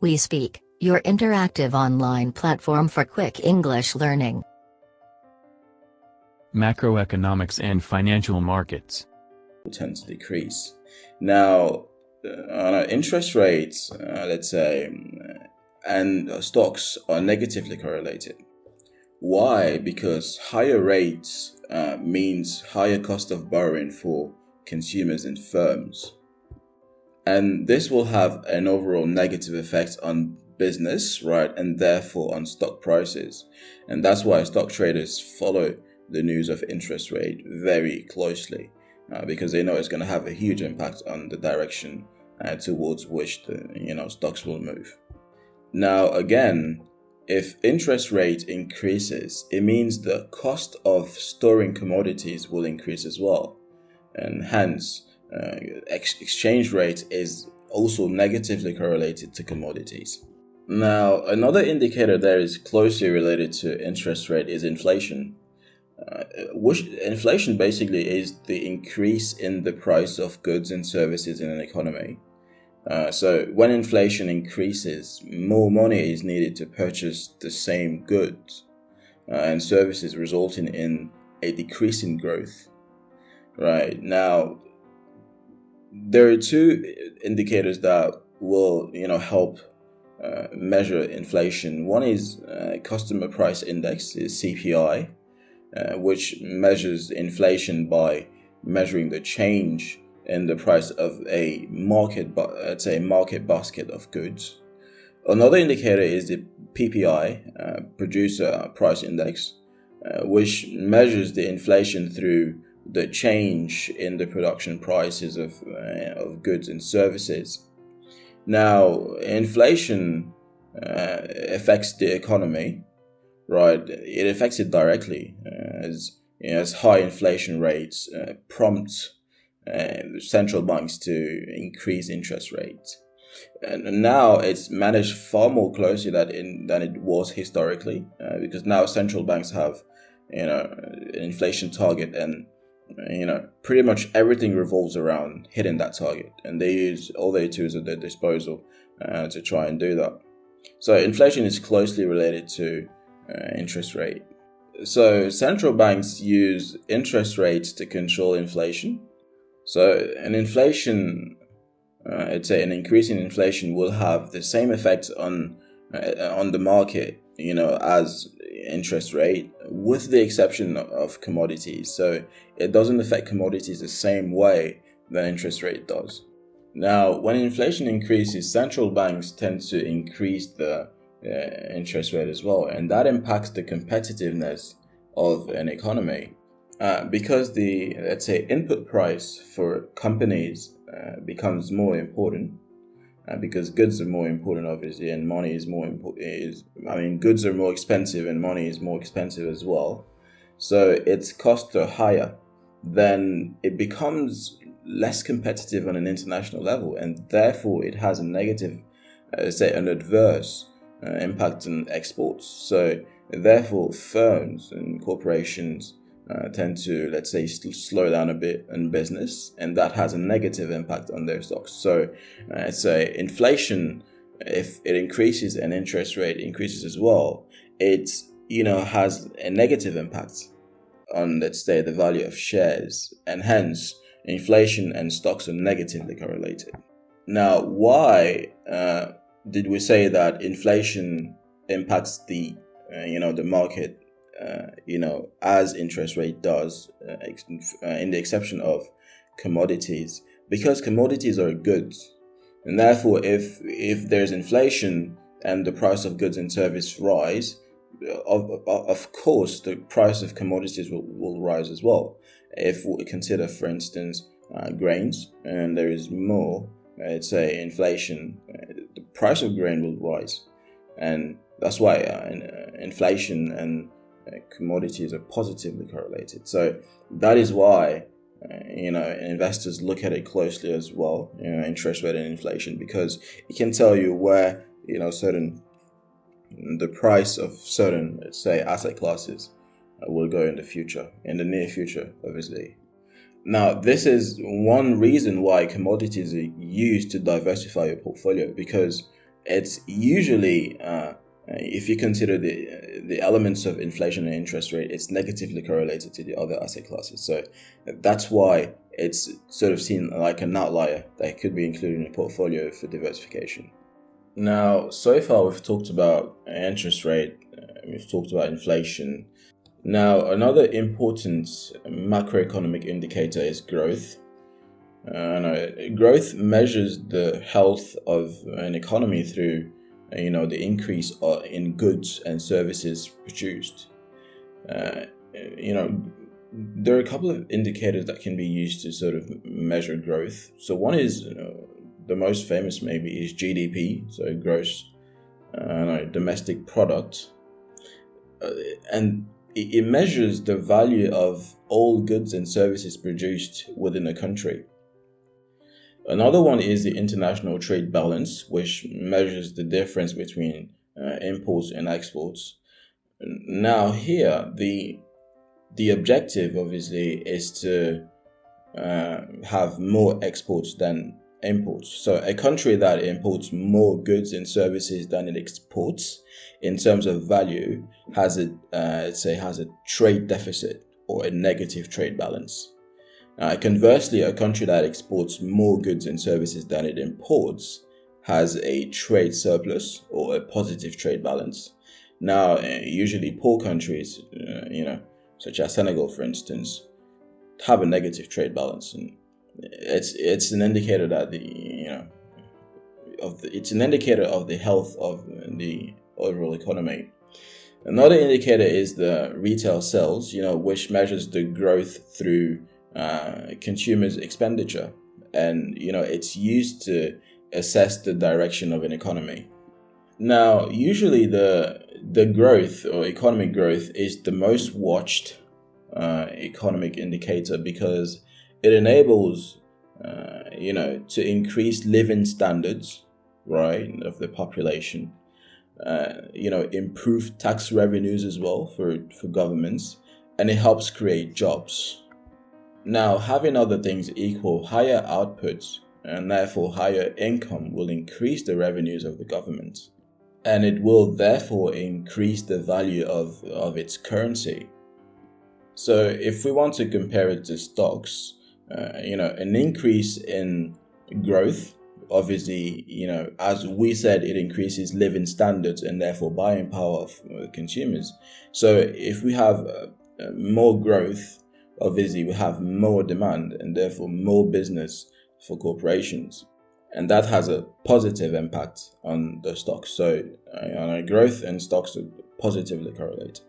WeeSpeak, your interactive online platform for quick English learning. Macroeconomics and financial markets will tend to decrease. Now, interest rates, let's say, and stocks are negatively correlated. Why? Because higher rates means higher cost of borrowing for consumers and firms. And this will have an overall negative effect on business, right? And therefore on stock prices. And that's why stock traders follow the news of interest rate very closely because they know it's going to have a huge impact on the direction towards which the stocks will move. Now, again, if interest rate increases, it means the cost of storing commodities will increase as well. And hence, exchange rate is also negatively correlated to commodities. Now, another indicator that is closely related to interest rate is inflation. Inflation basically is the increase in the price of goods and services in an economy. So when inflation increases, more money is needed to purchase the same goods and services, resulting in a decrease in growth. Right now, there are two indicators that will, help measure inflation. One is Customer Price Index, is CPI, which measures inflation by measuring the change in the price of a market basket of goods. Another indicator is the PPI, Producer Price Index, which measures the inflation through the change in the production prices of goods and services. Now, inflation affects the economy, right? It affects it directly, as high inflation rates prompt central banks to increase interest rates. And now it's managed far more closely than it was historically, because now central banks have an inflation target, and pretty much everything revolves around hitting that target, and they use all their tools at their disposal to try and do that. So inflation is closely related to interest rate. So central banks use interest rates to control inflation. So an increase in inflation will have the same effect on the market, as interest rate, with the exception of commodities. So it doesn't affect commodities the same way that interest rate does. Now, when inflation increases, central banks tend to increase the interest rate as well, and that impacts the competitiveness of an economy. Because the, input price for companies becomes more important, because goods are more important, obviously, and money is more important. Goods are more expensive and money is more expensive as well. So its costs are higher. Then it becomes less competitive on an international level, and therefore it has a negative, an adverse impact on exports. So therefore, firms and corporations tend to, slow down a bit in business, and that has a negative impact on their stocks. So inflation, if it increases and interest rate increases as well, it has a negative impact on, the value of shares, and hence inflation and stocks are negatively correlated. Now, why did we say that inflation impacts the market as interest rate does, in the exception of commodities? Because commodities are goods, and therefore if there's inflation and the price of goods and service rise, of course the price of commodities will rise as well. If we consider, for instance, grains, and there is more, inflation, the price of grain will rise, and that's why inflation and commodities are positively correlated. So that is why investors look at it closely as well, interest rate and inflation, because it can tell you where the price of certain, asset classes will go in the near future, obviously. Now, this is one reason why commodities are used to diversify your portfolio, because it's usually, if you consider the elements of inflation and interest rate, it's negatively correlated to the other asset classes. So that's why it's sort of seen like an outlier that could be included in a portfolio for diversification. Now, so far we've talked about interest rate, we've talked about inflation. Now, another important macroeconomic indicator is growth. Growth measures the health of an economy through, the increase in goods and services produced. There are a couple of indicators that can be used to sort of measure growth. So one is, the most famous maybe is GDP, so gross domestic product, and it measures the value of all goods and services produced within a country. Another one is the international trade balance, which measures the difference between imports and exports. Now here, the objective obviously is to have more exports than imports. So a country that imports more goods and services than it exports in terms of value has a trade deficit or a negative trade balance. Conversely, a country that exports more goods and services than it imports has a trade surplus or a positive trade balance. Now, usually poor countries, such as Senegal, for instance, have a negative trade balance, and it's an indicator that it's an indicator of the health of the overall economy. Another indicator is the retail sales, which measures the growth through consumers' expenditure, and it's used to assess the direction of an economy. Now, usually the growth or economic growth is the most watched economic indicator because it enables to increase living standards, right, of the population, improve tax revenues as well for governments, and it helps create jobs. Now, having other things equal, higher output and therefore higher income will increase the revenues of the government, and it will therefore increase the value of its currency. So if we want to compare it to stocks, an increase in growth, obviously, as we said, it increases living standards and therefore buying power of consumers. So if we have more growth, obviously we have more demand and therefore more business for corporations, and that has a positive impact on the stocks. So growth and stocks are positively correlated.